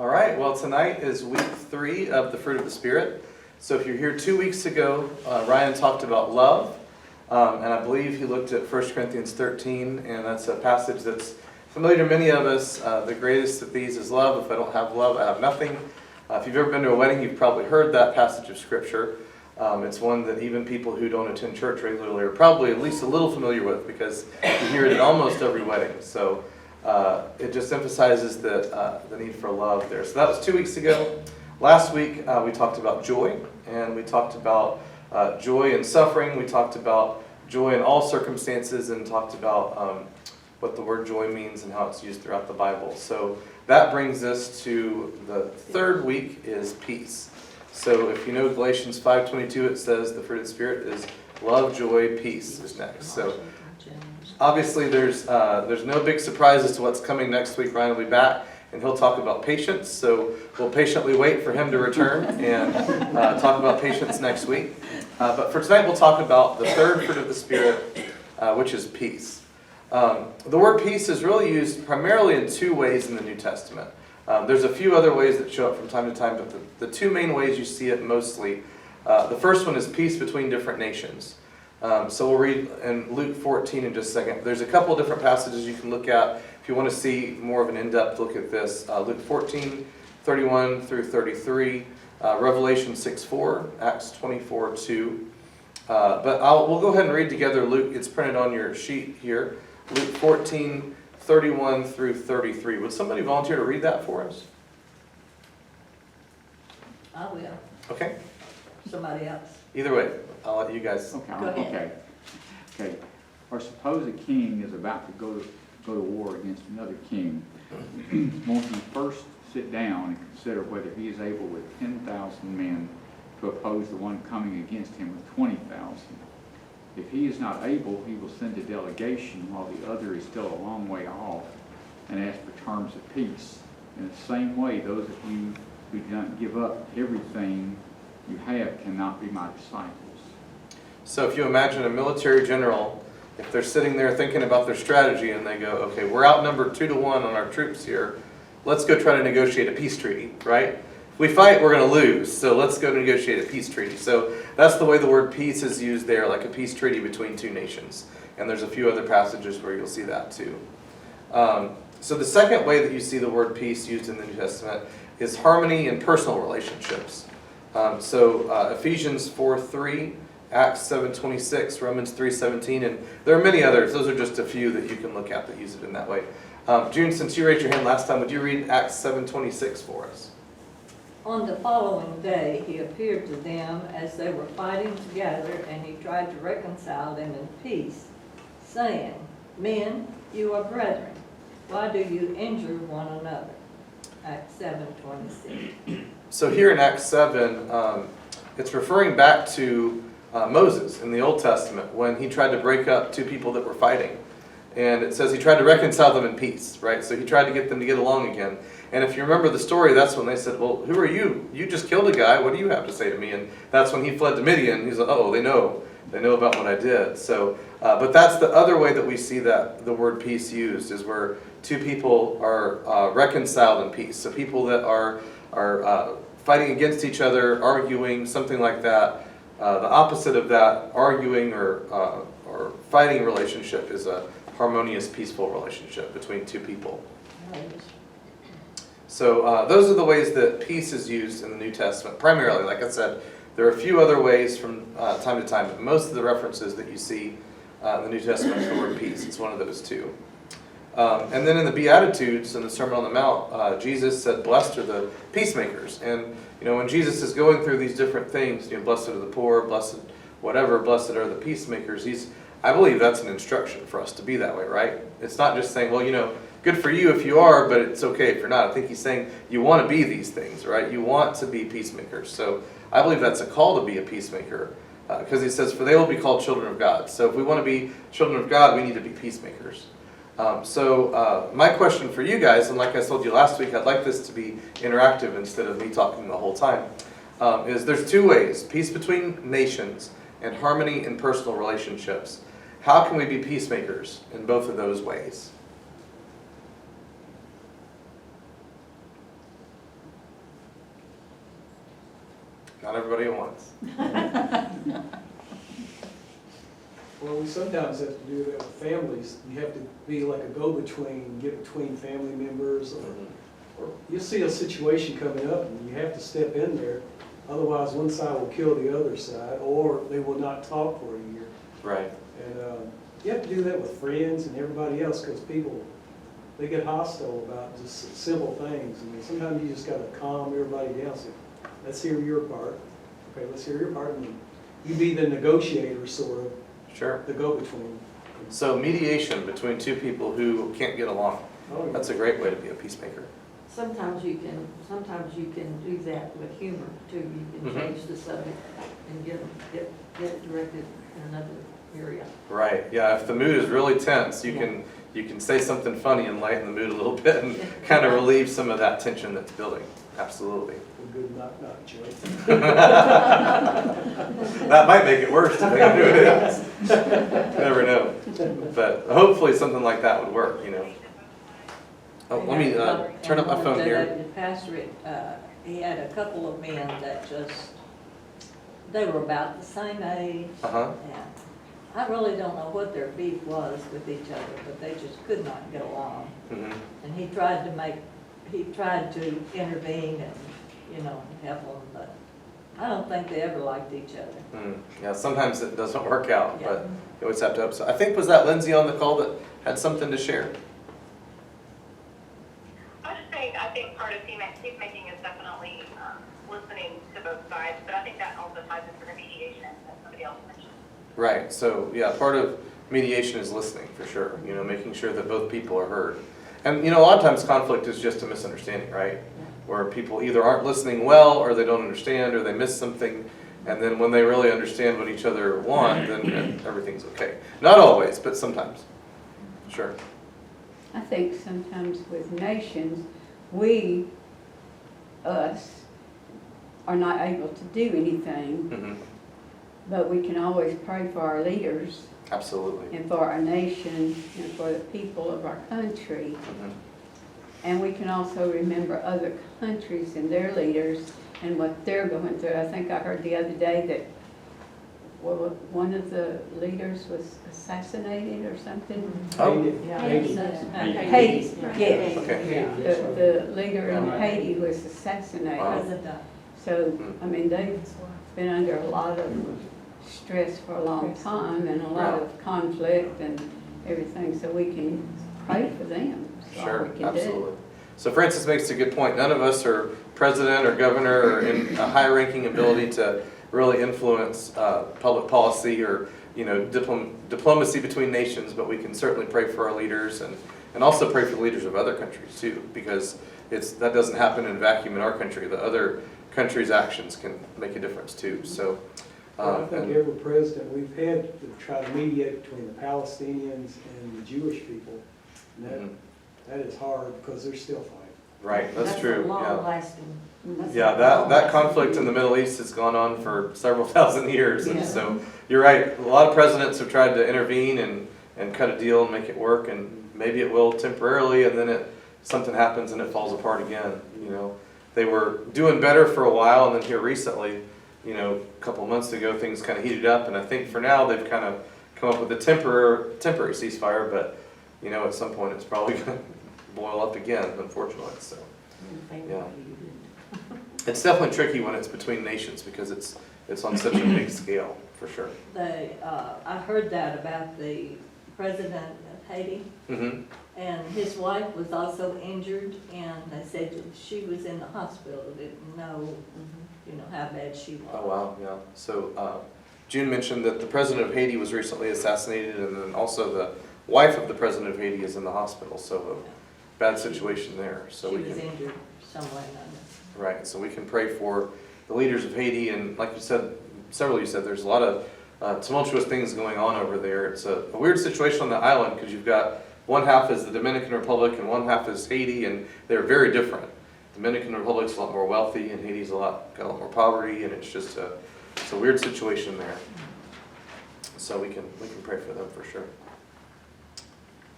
All right, well, tonight is week 3 of the fruit of the Spirit. So if you're here 2 weeks ago, Ryan talked about love, and I believe he looked at 1 Corinthians 13, and that's a passage that's familiar to many of us. The greatest of these is love. If I don't have love, I have nothing. If you've ever been to a wedding, you've probably heard that passage of Scripture. It's one that even people who don't attend church regularly are probably at least a little familiar with, because you hear it at almost every wedding. So it just emphasizes the need for love there. So that was 2 weeks ago. Last week we talked about joy, and we talked about joy in suffering. We talked about joy in all circumstances, and talked about what the word joy means and how it's used throughout the Bible. So that brings us to the third week, is peace. So if you know Galatians 5:22, it says the fruit of the Spirit is love, joy, peace is next. So obviously there's no big surprise as to what's coming next week. Ryan will be back, and he'll talk about patience. So we'll patiently wait for him to return and talk about patience next week. But for tonight, we'll talk about the third fruit of the Spirit, which is peace. The word peace is really used primarily in 2 ways in the New Testament. There's a few other ways that show up from time to time, but the 2 main ways you see it mostly. The first one is peace between different nations. So we'll read in Luke 14 in just a second. There's a couple different passages you can look at if you want to see more of an in-depth look at this. Luke 14, 31 through 33, Revelation 6:4, Acts 24:2. But we'll go ahead and read together Luke. It's printed on your sheet here. Luke 14, 31 through 33. Would somebody volunteer to read that for us? I will. Okay. Somebody else. Either way, I'll let you guys. Go ahead. Okay. Or suppose a king is about to go to war against another king. Won't he first sit down and consider whether he is able with 10,000 men to oppose the one coming against him with 20,000? If he is not able, he will send a delegation while the other is still a long way off and ask for terms of peace. In the same way, those of you who do not give up everything you have cannot be my disciples. So if you imagine a military general, if they're sitting there thinking about their strategy and they go, okay, we're outnumbered 2-1 on our troops here, let's go try to negotiate a peace treaty, right? If we fight, we're going to lose, so let's go negotiate a peace treaty. So that's the way the word peace is used there, like a peace treaty between 2 nations. And there's a few other passages where you'll see that too. So the second way that you see the word peace used in the New Testament is harmony in personal relationships. Ephesians 4:3, Acts 7:26, Romans 3:17, and there are many others. Those are just a few that you can look at that use it in that way. June, since you raised your hand last time, would you read Acts 7:26 for us? On the following day, he appeared to them as they were fighting together, and he tried to reconcile them in peace, saying, "Men, you are brethren. Why do you injure one another?" Acts 7:26. So here in Acts 7, it's referring back to Moses in the Old Testament when he tried to break up 2 people that were fighting. And it says he tried to reconcile them in peace, right? So he tried to get them to get along again. And if you remember the story, that's when they said, well, who are you? You just killed a guy. What do you have to say to me? And that's when he fled to Midian. He's like, oh, they know about what I did. So, but that's the other way that we see that the word peace used, is where 2 people are reconciled in peace. So people that are fighting against each other, arguing, something like that. The opposite of that, arguing or fighting relationship, is a harmonious, peaceful relationship between 2 people. So those are the ways that peace is used in the New Testament. Primarily, like I said, there are a few other ways from time to time, but most of the references that you see in the New Testament for the word peace, it's one of those 2. And then in the Beatitudes, in the Sermon on the Mount, Jesus said, blessed are the peacemakers. And when Jesus is going through these different things, blessed are the poor, blessed blessed are the peacemakers, I believe that's an instruction for us to be that way, right? It's not just saying, well, good for you if you are, but it's okay if you're not. I think he's saying you want to be these things, right? You want to be peacemakers. So I believe that's a call to be a peacemaker, because he says, for they will be called children of God. So if we want to be children of God, we need to be peacemakers. My question for you guys, and like I told you last week, I'd like this to be interactive instead of me talking the whole time, is there's 2 ways: peace between nations and harmony in personal relationships. How can we be peacemakers in both of those ways? Not everybody at once. Well, we sometimes have to do that with families. You have to be like a go-between, get between family members, or you'll see a situation coming up and you have to step in there. Otherwise, one side will kill the other side, or they will not talk for a year. Right. And you have to do that with friends and everybody else, because people, they get hostile about just simple things. I mean, sometimes you just gotta calm everybody down. Say, let's hear your part. Okay, let's hear your part. And you be the negotiator, sort of, Sure. the go-between. So mediation between two people who can't get along. Oh, yeah. That's a great way to be a peacemaker. Sometimes you can do that with humor too. You can Mhm. change the subject and get it directed in another area. Right, yeah, if the mood is really tense, you can say something funny and lighten the mood a little bit and kind of relieve some of that tension that's building. Absolutely. A good knock-knock joke. That might make it worse depending on who it is. You never know. But hopefully something like that would work, you know. Oh, let me turn up my phone here. The pastor, he had a couple of men that they were about the same age. Uh-huh. And I really don't know what their beef was with each other, but they just could not get along. Mhm. And he tried to intervene and, help them, but I don't think they ever liked each other. Yeah, sometimes it doesn't work out, Yeah. but you always have to up. So I think, was that Lindsay on the call that had something to share? I was just saying, I think part of peacemaking is definitely listening to both sides, but I think that also ties into the mediation that somebody else mentioned. Right, so yeah, part of mediation is listening for sure, making sure that both people are heard. And a lot of times conflict is just a misunderstanding, right? Where people either aren't listening well, or they don't understand, or they miss something, and then when they really understand what each other want, then everything's okay. Not always, but sometimes. Sure. I think sometimes with nations, us, are not able to do anything, Mm-hmm. but we can always pray for our leaders Absolutely. and for our nation and for the people of our country. Mm-hmm. And we can also remember other countries and their leaders and what they're going through. I think I heard the other day that one of the leaders was assassinated or something. Oh. Haiti. Haiti, yes. Okay. The leader in Haiti was assassinated. Wow. So, I mean, they've been under a lot of stress for a long time and a lot of conflict and everything, so we can pray for them. That's all Sure, we can absolutely. So Francis makes a good point. None of us are president or governor or in a high-ranking ability to really influence public policy or diplomacy between nations, but we can certainly pray for our leaders and also pray for the leaders of other countries too, because that doesn't happen in a vacuum in our country. The other countries' actions can make a difference too. So. I think every president we've had to try to mediate between the Palestinians and the Jewish people. And that is hard because they're still fighting. Right, that's true. A long Yeah. lasting. Yeah, that conflict in the Middle East has gone on for several thousand years, and so you're right. A lot of presidents have tried to intervene and cut a deal and make it work, and maybe it will temporarily, and then something happens and it falls apart again. They were doing better for a while, and then here recently, a couple months ago, things kind of heated up, and I think for now they've kind of come up with a temporary ceasefire, but at some point it's probably going to boil up again, unfortunately. So yeah. It's definitely tricky when it's between nations because it's on such a big scale, for sure. I heard that about the president of Haiti, Mm-hmm. and his wife was also injured, and they said that she was in the hospital, didn't know, how bad she was. Oh, wow, yeah. So June mentioned that the president of Haiti was recently assassinated, and then also the wife of the president of Haiti is in the hospital, so a bad situation there. So She we was can, injured somewhere or another. right, so we can pray for the leaders of Haiti, and like you said, several of you said, there's a lot of tumultuous things going on over there. It's a weird situation on the island because you've got one half is the Dominican Republic and one half is Haiti, and they're very different. Dominican Republic's a lot more wealthy, and Haiti's got a lot more poverty, and it's just it's a weird situation there. So we can pray for them for sure.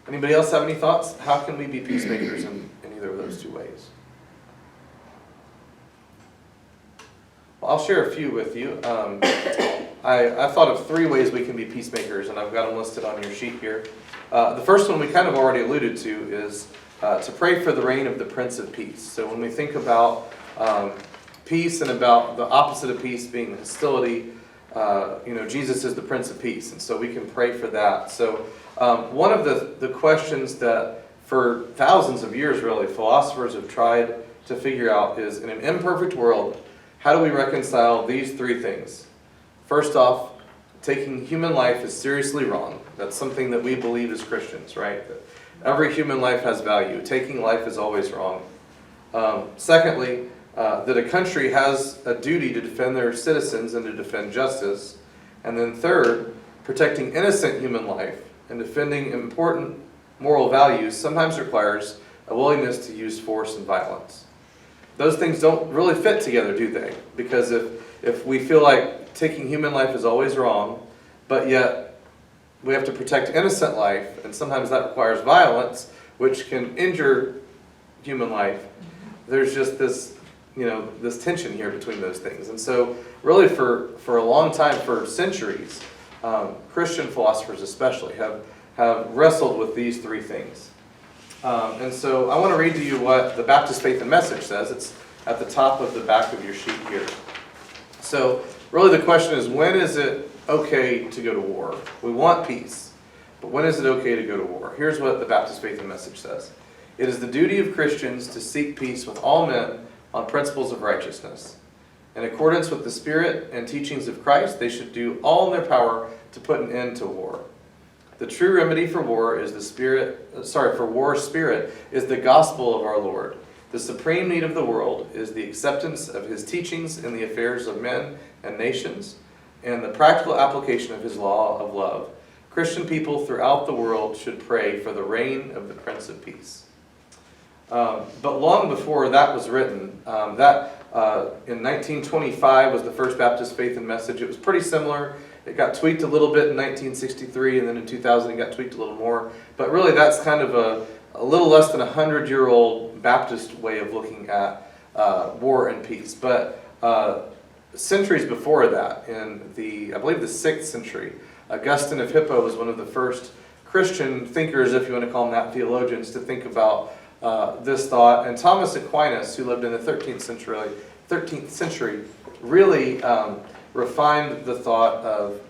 Anybody else have any thoughts? How can we be peacemakers in either of those two ways? Well, I'll share a few with you. I thought of 3 ways we can be peacemakers, and I've got them listed on your sheet here. The first one we kind of already alluded to is to pray for the reign of the Prince of Peace. So when we think about peace and about the opposite of peace being hostility, Jesus is the Prince of Peace, and so we can pray for that. So one of the questions that for thousands of years, really, philosophers have tried to figure out is, in an imperfect world, how do we reconcile these 3 things? First off, taking human life is seriously wrong. That's something that we believe as Christians, right? That every human life has value. Taking life is always wrong. Secondly, that a country has a duty to defend their citizens and to defend justice. And then third, protecting innocent human life and defending important moral values sometimes requires a willingness to use force and violence. Those things don't really fit together, do they? Because if we feel like taking human life is always wrong, but yet we have to protect innocent life, and sometimes that requires violence, which can injure human life, there's just this, this tension here between those things. And so really for a long time, for centuries, Christian philosophers especially have wrestled with these 3 things. And so I want to read to you what the Baptist Faith and Message says. It's at the top of the back of your sheet here. So really the question is, when is it okay to go to war? We want peace, but when is it okay to go to war? Here's what the Baptist Faith and Message says. It is the duty of Christians to seek peace with all men on principles of righteousness. In accordance with the spirit and teachings of Christ, they should do all in their power to put an end to war. The true remedy for war is war's spirit is the gospel of our Lord. The supreme need of the world is the acceptance of his teachings in the affairs of men and nations, and the practical application of his law of love. Christian people throughout the world should pray for the reign of the Prince of Peace. But long before that was written, in 1925 was the first Baptist Faith and Message. It was pretty similar. It got tweaked a little bit in 1963, and then in 2000 it got tweaked a little more. But really that's kind of a little less than 100-year-old Baptist way of looking at war and peace. But centuries before that, in I believe the 6th century, Augustine of Hippo was one of the first Christian thinkers, if you want to call them that, theologians, to think about this thought. And Thomas Aquinas, who lived in the 13th century, really refined the thought of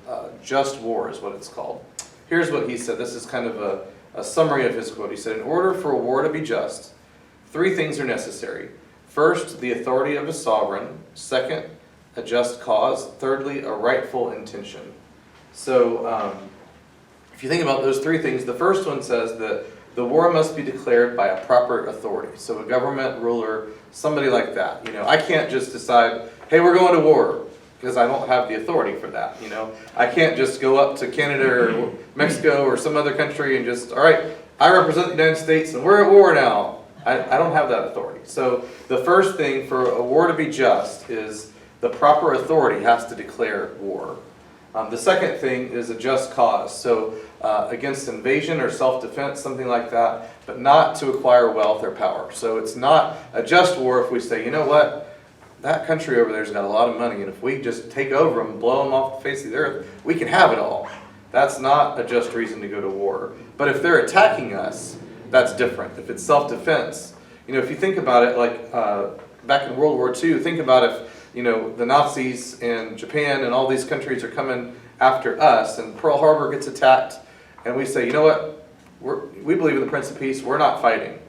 just war, is what it's called. Here's what he said. This is kind of a summary of his quote. He said, in order for a war to be just, 3 things are necessary. First, the authority of a sovereign. Second, a just cause. Thirdly, a rightful intention. So if you think about those 3 things, the first one says that the war must be declared by a proper authority. So a government ruler, somebody like that. I can't just decide, hey, we're going to war, because I don't have the authority for that. I can't just go up to Canada or Mexico or some other country and just, all right, I represent the United States and we're at war now. I don't have that authority. So the first thing for a war to be just is the proper authority has to declare war. The second thing is a just cause. So against invasion or self-defense, something like that, but not to acquire wealth or power. So it's not a just war if we say, you know what? That country over there's got a lot of money, and if we just take over them, blow them off the face of the earth, we can have it all. That's not a just reason to go to war. But if they're attacking us, that's different. If it's self-defense, if you think about it, like back in World War II, think about if, the Nazis and Japan and all these countries are coming after us, and Pearl Harbor gets attacked, and we say, you know what, we believe in the Prince of Peace, we're not fighting.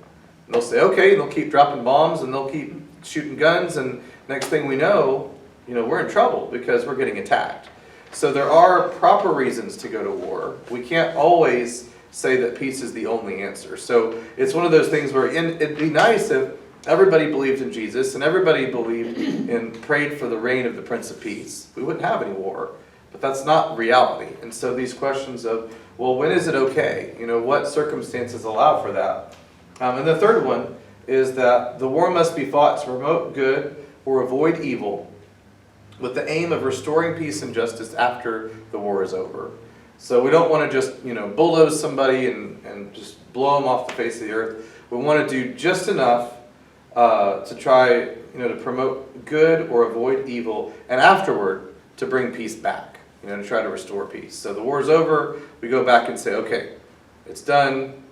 And they'll say, okay, and they'll keep dropping bombs, and they'll keep shooting guns, and next thing we know, we're in trouble because we're getting attacked. So there are proper reasons to go to war. We can't always say that peace is the only answer. So it's one of those things where it'd be nice if everybody believed in Jesus and everybody believed and prayed for the reign of the Prince of Peace. We wouldn't have any war, but that's not reality. And so these questions of, well, when is it okay? What circumstances allow for that? And the third one is that the war must be fought to promote good or avoid evil with the aim of restoring peace and justice after the war is over. So we don't want to just, bulldoze somebody and just blow them off the face of the earth. We want to do just enough to try, to promote good or avoid evil, and afterward to bring peace back, to try to restore peace. So the war's over, we go back and say, okay, it's done,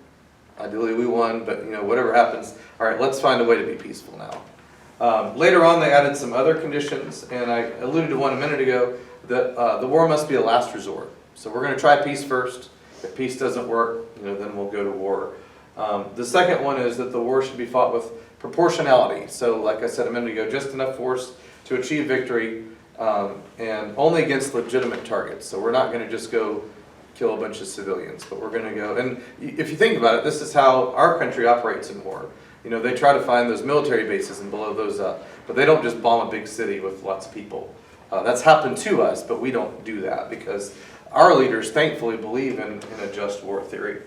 ideally we won, but whatever happens, all right, let's find a way to be peaceful now. Later on, they added some other conditions, and I alluded to one a minute ago, that the war must be a last resort. So we're going to try peace first. If peace doesn't work, then we'll go to war. The second one is that the war should be fought with proportionality. So like I said a minute ago, just enough force to achieve victory, and only against legitimate targets. So we're not going to just go kill a bunch of civilians, but we're going to go, and if you think about it, this is how our country operates in war. They try to find those military bases and blow those up, but they don't just bomb a big city with lots of people. That's happened to us, but we don't do that because our leaders thankfully believe in a just war theory.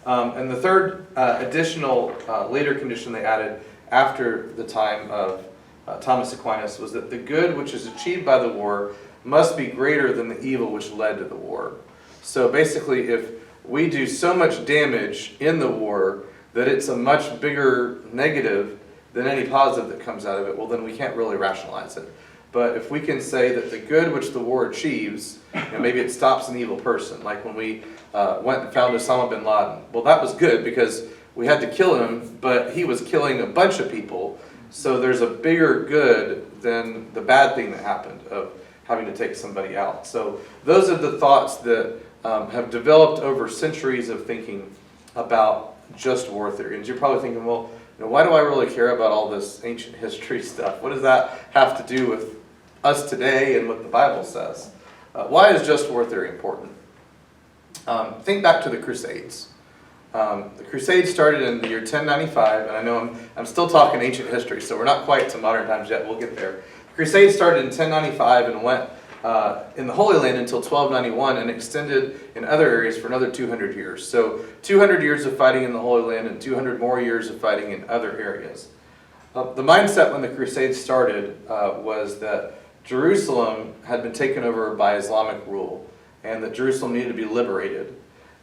And the third additional later condition they added after the time of Thomas Aquinas was that the good which is achieved by the war must be greater than the evil which led to the war. So basically, if we do so much damage in the war that it's a much bigger negative than any positive that comes out of it, well then we can't really rationalize it. But if we can say that the good which the war achieves, maybe it stops an evil person, like when we went and found Osama bin Laden. Well, that was good because we had to kill him, but he was killing a bunch of people, so there's a bigger good than the bad thing that happened of having to take somebody out. So those are the thoughts that have developed over centuries of thinking about just war theory. And you're probably thinking, well, why do I really care about all this ancient history stuff? What does that have to do with us today and what the Bible says? Why is just war theory important? Think back to the Crusades. The Crusades started in the year 1095, and I know I'm still talking ancient history, so we're not quite to modern times yet. We'll get there. The Crusades started in 1095 and went in the Holy Land until 1291 and extended in other areas for another 200 years. So 200 years of fighting in the Holy Land and 200 more years of fighting in other areas. The mindset when the Crusades started was that Jerusalem had been taken over by Islamic rule and that Jerusalem needed to be liberated.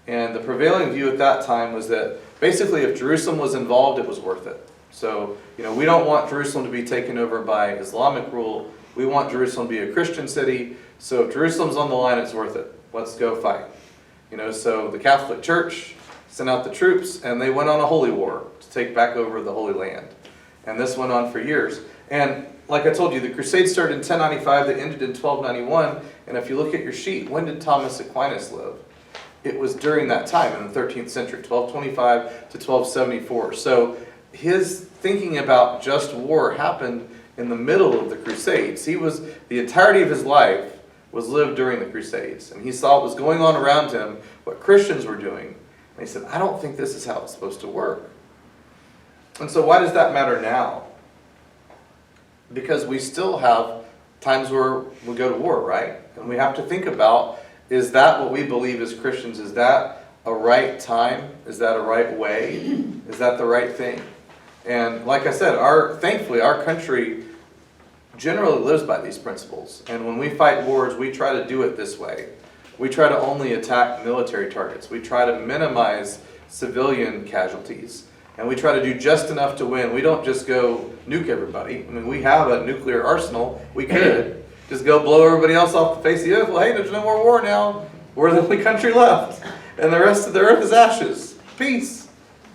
And the prevailing view at that time was that basically if Jerusalem was involved, it was worth it. So, we don't want Jerusalem to be taken over by Islamic rule. We want Jerusalem to be a Christian city. So if Jerusalem's on the line, it's worth it. Let's go fight. So the Catholic Church sent out the troops and they went on a holy war to take back over the Holy Land. And this went on for years. And like I told you, the Crusades started in 1095, they ended in 1291. And if you look at your sheet, when did Thomas Aquinas live? It was during that time in the 13th century, 1225 to 1274. So his thinking about just war happened in the middle of the Crusades. The entirety of his life was lived during the Crusades. And he saw what was going on around him, what Christians were doing. And he said, I don't think this is how it's supposed to work. And so why does that matter now? Because we still have times where we go to war, right? And we have to think about, is that what we believe as Christians? Is that a right time? Is that a right way? Is that the right thing? And like I said, thankfully our country generally lives by these principles. And when we fight wars, we try to do it this way. We try to only attack military targets. We try to minimize civilian casualties. And we try to do just enough to win. We don't just go nuke everybody. I mean, we have a nuclear arsenal. We could just go blow everybody else off the face of the earth. Well, hey, there's no more war now. We're the only country left. And the rest of the earth is ashes. Peace.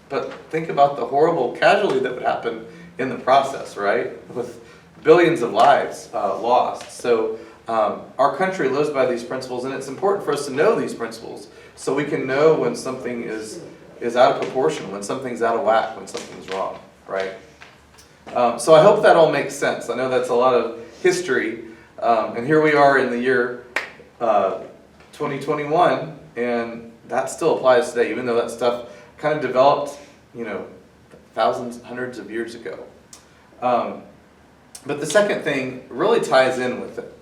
But think about the horrible casualty that would happen in the process, right? With billions of lives lost. So our country lives by these principles, and it's important for us to know these principles so we can know when something is out of proportion, when something's out of whack, when something's wrong, right? So I hope that all makes sense. I know that's a lot of history, and here we are in the year 2021, and that still applies today, even though that stuff kind of developed, thousands, hundreds of years ago. But the second thing really ties in with it,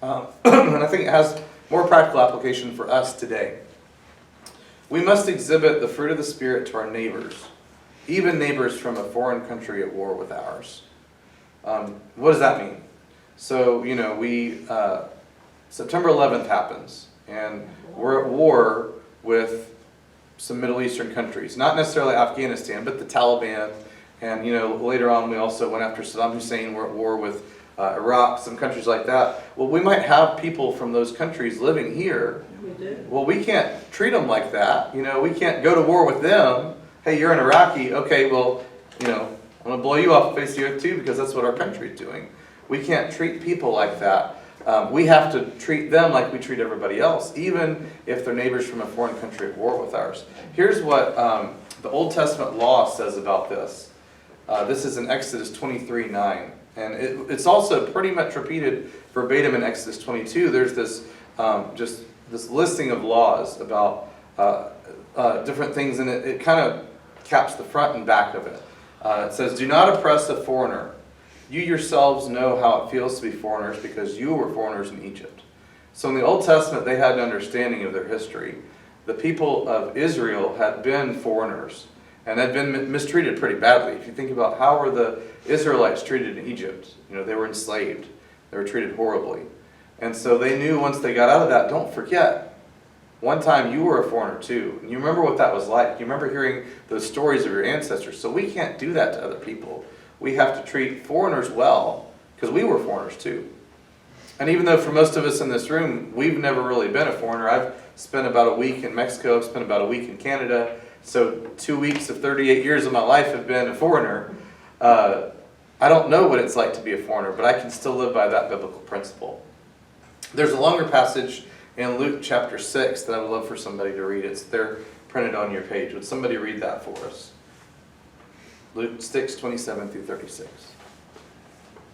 and I think it has more practical application for us today. We must exhibit the fruit of the Spirit to our neighbors, even neighbors from a foreign country at war with ours. What does that mean? So, September 11th happens, and we're at war with some Middle Eastern countries. Not necessarily Afghanistan, but the Taliban And later on we also went after Saddam Hussein. We're at war with Iraq, some countries like that. Well, we might have people from those countries living here. We do. Well, we can't treat them like that. We can't go to war with them. Hey, you're an Iraqi. Okay, well, I'm going to blow you off the face of the earth too, because that's what our country's doing. We can't treat people like that. We have to treat them like we treat everybody else, even if they're neighbors from a foreign country at war with ours. Here's what the Old Testament law says about this. This is in Exodus 23:9. And it's also pretty much repeated verbatim in Exodus 22. There's this just this listing of laws about different things, and it kind of caps the front and back of it. It says, "Do not oppress a foreigner. You yourselves know how it feels to be foreigners, because you were foreigners in Egypt." So in the Old Testament, they had an understanding of their history. The people of Israel had been foreigners and had been mistreated pretty badly. If you think about how were the Israelites treated in Egypt, they were enslaved. They were treated horribly. And so they knew once they got out of that, don't forget, one time you were a foreigner too. And you remember what that was like. You remember hearing those stories of your ancestors. So we can't do that to other people. We have to treat foreigners well, because we were foreigners too. And even though for most of us in this room, we've never really been a foreigner. I've spent about a week in Mexico. I've spent about a week in Canada. So 2 weeks of 38 years of my life have been a foreigner. I don't know what it's like to be a foreigner, but I can still live by that biblical principle. There's a longer passage in Luke chapter 6 that I would love for somebody to read. It's there printed on your page. Would somebody read that for us? Luke 6:27-36.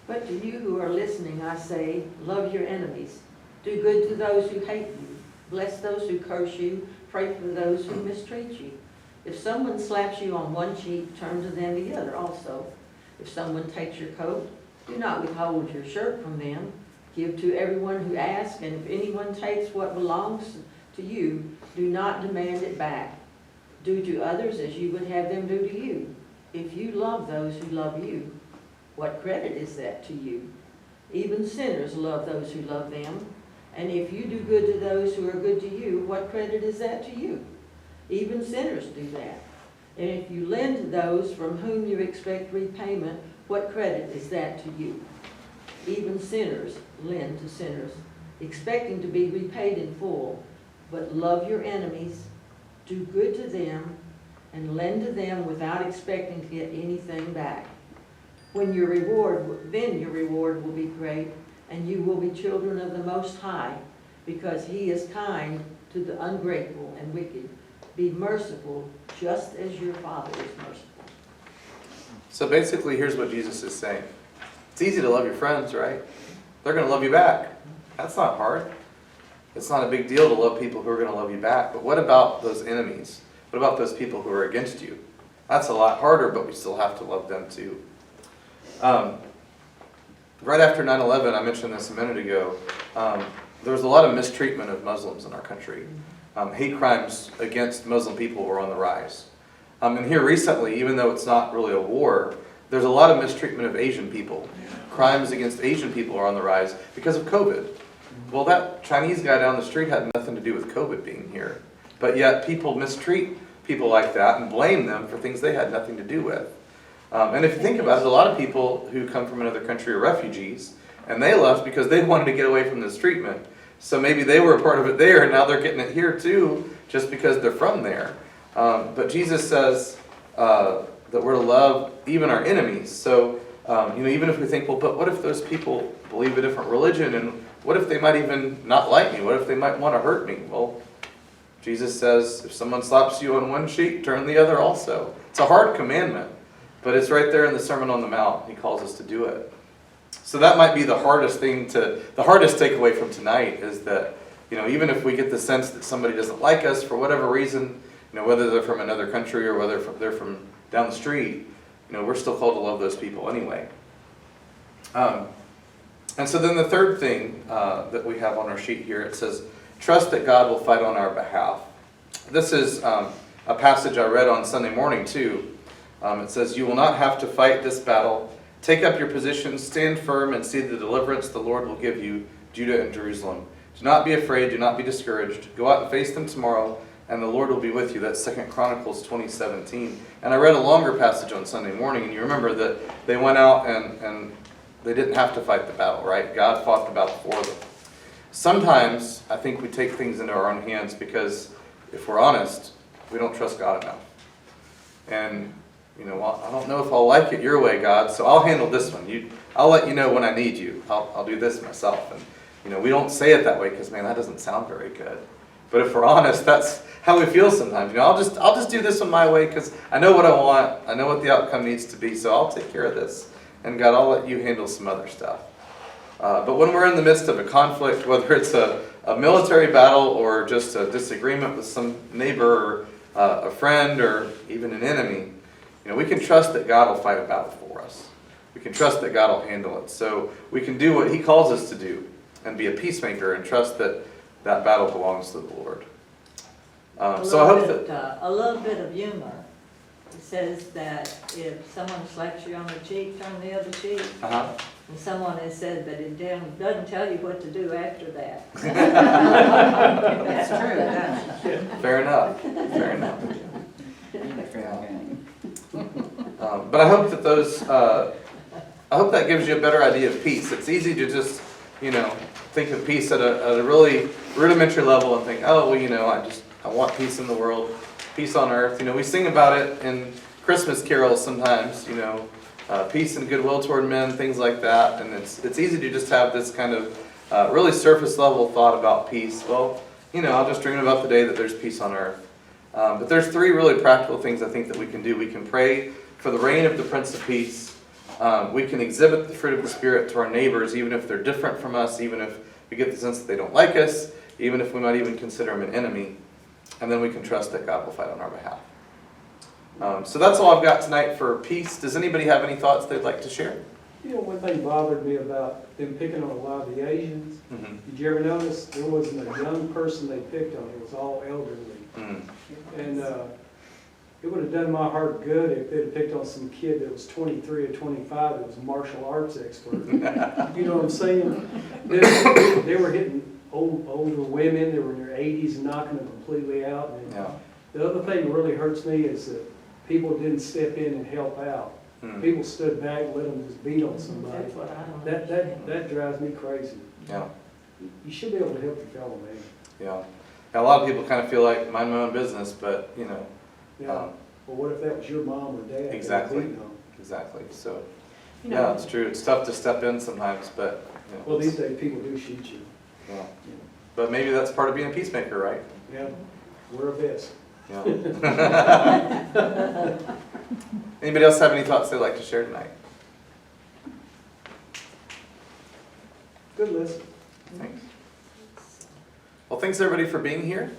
But to you who are listening, I say, love your enemies. Do good to those who hate you. Bless those who curse you. Pray for those who mistreat you. If someone slaps you on one cheek, turn to them the other also. If someone takes your coat, do not withhold your shirt from them. Give to everyone who asks, and if anyone takes what belongs to you, do not demand it back. Do to others as you would have them do to you. If you love those who love you, what credit is that to you? Even sinners love those who love them. And if you do good to those who are good to you, what credit is that to you? Even sinners do that. And if you lend to those from whom you expect repayment, what credit is that to you? Even sinners lend to sinners, expecting to be repaid in full. But love your enemies, do good to them, and lend to them without expecting to get anything back. Then your reward will be great, and you will be children of the Most High, because He is kind to the ungrateful and wicked. Be merciful, just as your Father is merciful. So basically, here's what Jesus is saying. It's easy to love your friends, right? They're going to love you back. That's not hard. It's not a big deal to love people who are going to love you back. But what about those enemies? What about those people who are against you? That's a lot harder, but we still have to love them too. Right after 9/11, I mentioned this a minute ago, there was a lot of mistreatment of Muslims in our country. Hate crimes against Muslim people were on the rise. And here recently, even though it's not really a war, there's a lot of mistreatment of Asian people. Crimes against Asian people are on the rise because of COVID. Well, that Chinese guy down the street had nothing to do with COVID being here. But yet people mistreat people like that and blame them for things they had nothing to do with. And if you think about it, a lot of people who come from another country are refugees, and they left because they wanted to get away from this treatment. So maybe they were a part of it there, and now they're getting it here too, just because they're from there. But Jesus says that we're to love even our enemies. So, even if we think, well, but what if those people believe a different religion, and what if they might even not like me? What if they might want to hurt me? Well, Jesus says, if someone slaps you on one cheek, turn the other also. It's a hard commandment, but it's right there in the Sermon on the Mount. He calls us to do it. So that might be the hardest takeaway from tonight is that, even if we get the sense that somebody doesn't like us for whatever reason, whether they're from another country or whether they're from down the street, we're still called to love those people anyway. And so then the third thing that we have on our sheet here, it says, trust that God will fight on our behalf. This is a passage I read on Sunday morning too. It says, you will not have to fight this battle. Take up your position, stand firm, and see the deliverance the Lord will give you, Judah and Jerusalem. Do not be afraid, do not be discouraged. Go out and face them tomorrow, and the Lord will be with you. That's 2 Chronicles 20:17. And I read a longer passage on Sunday morning, and you remember that they went out and they didn't have to fight the battle, right? God fought the battle for them. Sometimes I think we take things into our own hands because, if we're honest, we don't trust God enough. And, well, I don't know if I'll like it your way, God, so I'll handle this one. I'll let you know when I need you. I'll do this myself. And, we don't say it that way because, man, that doesn't sound very good. But if we're honest, that's how we feel sometimes. I'll just do this one my way because I know what I want. I know what the outcome needs to be, so I'll take care of this. And God, I'll let you handle some other stuff. But when we're in the midst of a conflict, whether it's a military battle or just a disagreement with some neighbor or a friend or even an enemy, we can trust that God will fight a battle for us. We can trust that God will handle it. So we can do what he calls us to do and be a peacemaker and trust that that battle belongs to the Lord. So I hope that... A little bit of humor. It says that if someone slaps you on the cheek, turn the other cheek. Uh-huh. And someone has said that it doesn't tell you what to do after that. That's true. Fair enough. Fair enough. But I hope that I hope that gives you a better idea of peace. It's easy to just, think of peace at a really rudimentary level and think, oh, well, I want peace in the world, peace on earth. We sing about it in Christmas carols sometimes, peace and goodwill toward men, things like that. And it's easy to just have this kind of really surface level thought about peace. Well, I'll just dream about the day that there's peace on earth. But there's three really practical things I think that we can do. We can pray for the reign of the Prince of Peace. We can exhibit the fruit of the Spirit to our neighbors, even if they're different from us, even if we get the sense that they don't like us, even if we might even consider them an enemy. And then we can trust that God will fight on our behalf. So that's all I've got tonight for peace. Does anybody have any thoughts they'd like to share? One thing bothered me about them picking on a lot of the Asians. Mm-hmm. Did you ever notice there wasn't a young person they picked on? It was all elderly. Mm-hmm. And it would have done my heart good if they'd have picked on some kid that was 23 or 25 that was a martial arts expert. You know what I'm saying? They were hitting older women. They were in their 80s and knocking them completely out. And Yeah. the other thing that really hurts me is that people didn't step in and help out. Mm. People stood back and let them just beat on somebody. That's what I don't understand. That drives me crazy. Yeah. You should be able to help your fellow man. Yeah. A lot of people kind of feel like mind my own business, but Yeah. Um, Well, what if that was your mom or dad? Exactly. Beating on? exactly. So yeah, it's true. It's tough to step in sometimes, but Well, these days people do shoot you. yeah. But maybe that's part of being a peacemaker, right? Yeah, we're a vest. Yeah. Anybody else have any thoughts they'd like to share tonight? Good lesson. Thanks. Well, thanks everybody for being here.